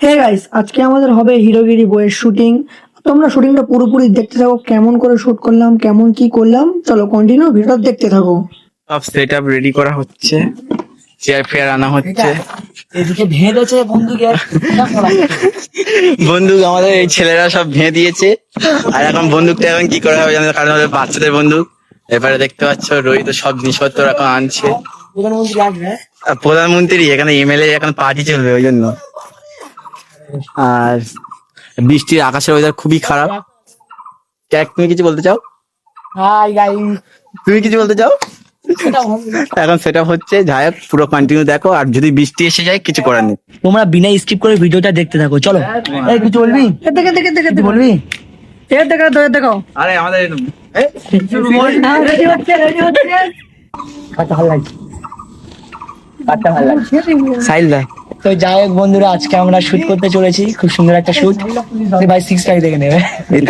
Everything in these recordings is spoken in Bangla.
হে গাইস, আজকে আমাদের হবে হিরোগিরি বইয়ের শুটিং। তোমরা শুটিংটা পুরোপুরি দেখতে থাকো, কেমন করে শুট করলাম, কেমন কি করলাম। চলো কন্টিনিউ ভিডিওটা দেখতে থাকো। সব সেট আপ রেডি করা হচ্ছে, চেয়ার ফেয়ার আনা হচ্ছে। এদিকে ভেদ আছে বন্ধুকে, বন্দুক আমাদের এই ছেলেরা সব ভেঙে দিয়েছে, আর এখন বন্দুকটা এখন কি করা হবে জানো, কারণ আমাদের বাচ্চাদের বন্দুক। এবারে দেখতে পাচ্ছ রোহিত সব জিনিসপত্র এখন আনছে। প্রধানমন্ত্রী আসবে। আর প্রধানমন্ত্রী এখানে এমএলএ এখন পার্টি চলবে ওই জন্য। আর বৃষ্টির আকাশের ওয়েদার খুবই খারাপ। তুমি কিছু বলতে চাও? হাই গাইস, তুমি কিছু বলতে চাও? এখন সেটা হচ্ছে, যাই হোক পুরো কন্টিনিউ দেখো, আর যদি বৃষ্টি এসে যায় কিছু করার নেই। তোমরা বিনা স্কিপ করে ভিডিওটা দেখতে থাকো। চলো, এই কিছু বলবি? দেখে দেখে দেখে দেখে বলবি? এ দেখো দেখো দেখো। আরে আমাদের রেডি হচ্ছে রেডি হচ্ছে। কাটা ভালো লাগছে, কাটা ভালো লাগছে। সাইল দা, তো যাই হোক বন্ধুরা, আজকে আমরা শুট করতে চলেছি, খুব সুন্দর একটা শুট। ভাই 6 দেখে নেবে।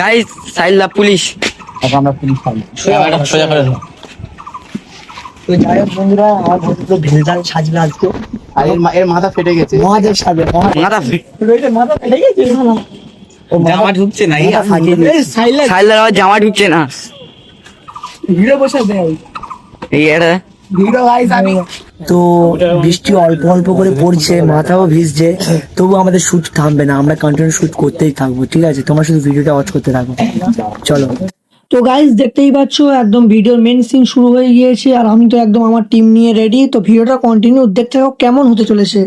গাইস সাইল দা পুলিশ। এখন আমরা পুলিশ পাই। সোজা করে দাও। তো যাই হোক বন্ধুরা, আমার বন্ধু ভেলজাল সাজবে আজকে। আর এর মাথা ফেটে গেছে। মহাদেব সাজবে। মাথা মাথা ফেটে গেছে। জামা ঢুকছে না। সাইল সাইল দা জামা ঢুকছে না। ভিডিও বসে দেয়। এই এটা ভিডিও গাইস আমি। তো বৃষ্টি অল্প অল্প করে পড়ছে, মাথাও ভিজছে, তবু আমাদের শুট থামবে না, আমরা কন্টিনিউ শুট করতেই থাকবো। ঠিক আছে, তোমরা শুধু ভিডিওটা ওয়াচ করতে থাকো। চলো। তো গাইস দেখতেই পাচ্ছ, একদম ভিডিওর মেন সিন শুরু হয়ে গিয়েছে, আর আমি তো একদম আমার টিম নিয়ে রেডি। তো ভিডিওটা কন্টিনিউ দেখতে থাকো, কেমন হতে চলেছে।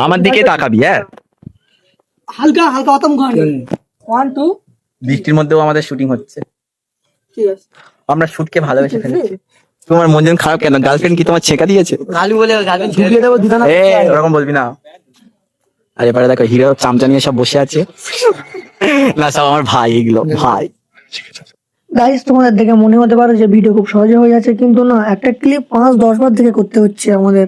আমার দিকে তাকাবি। হ্যাঁ, হালকা হালকা অতম গান। 1 2 বৃষ্টির মধ্যেও আমাদের শুটিং হচ্ছে। ঠিক আছে। আমরা শুটকে ভালোবেসে ফেলেছি। তোমার মন যেন খারাপ কেন? গার্লফ্রেন্ড কি তোমার ছেকা দিয়েছে? গালি বলে গার্লফ্রেন্ড ঝুলিয়ে দেবো দুজনা। ওরকম বলবি না। আর এবারে দেখো হিরো চামচা নিয়ে সব বসে আছে। না, সব আমার ভাই, এগুলো ভাই। গাইস, তোমাদের দেখে মনে হতে পারে যে ভিডিও খুব সহজে হয়ে যাচ্ছে, কিন্তু না, একটা ক্লিপ 5-10 বার থেকে করতে হচ্ছে আমাদের।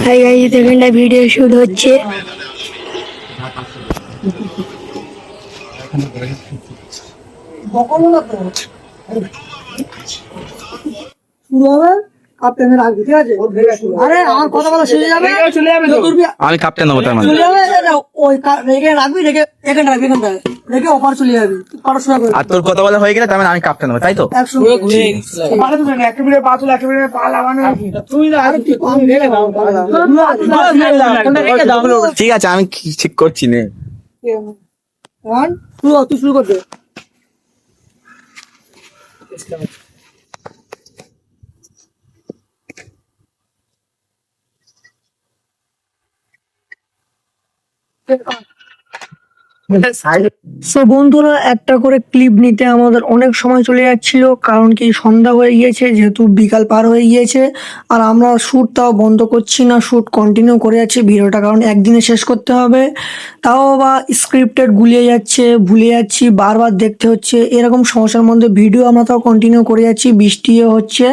হাই গাইস, এখানটা ভিডিও শুট হচ্ছে। আরে আমার কথা বলা চলে যাবে। আমি ক্যাপ্টেন হবো তার মানে। চলে যাবে, ওই রেখে রাখবি, রেখে এখানে রাখবি, এখানটা রেখে ওপার চলে যাবি, পড়াশোনা করবি। আর তোর কথা বলা হয়ে গেলে তার মানে আমি ক্যাপ্টেন হবো, তাই তো? ঠিক আছে, আমি ঠিক করছি নে। 1 2 তুই শুরু করতে। সো বন্ধুরা, একটা করে ক্লিপ নিতে আমাদের অনেক সময় চলে যাচ্ছিল, কারণ কি সন্ধ্যা হয়ে গিয়েছে, যেহেতু বিকাল পার হয়ে গিয়েছে। আর আমরা শ্যুট তাও বন্ধ করছি না, শ্যুট কন্টিনিউ করে যাচ্ছি ভিডিওটা, কারণ একদিনে শেষ করতে হবে। তাও বা স্ক্রিপ্টেড গুলিয়ে যাচ্ছে, ভুলে যাচ্ছি, বারবার দেখতে হচ্ছে, এরকম সমস্যার মধ্যে ভিডিও আমরা তাও কন্টিনিউ করে যাচ্ছি, বৃষ্টিও হচ্ছে।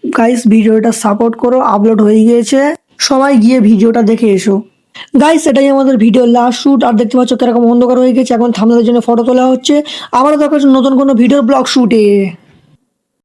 গাইস, ভিডিওটা সাপোর্ট করো, আপলোড হয়ে গিয়েছে, সবাই গিয়ে ভিডিওটা দেখে এসো। গাইস, এটাই আমাদের ভিডিও লাস্ট শুট। আর দেখতে পাচ্ছ কিরকম অন্ধকার হয়ে গেছে, এখন থাম্বনেলের জন্য ফটো তোলা হচ্ছে। আবারও দেখা হচ্ছে নতুন কোনো ভিডিওর ব্লগ শুটে।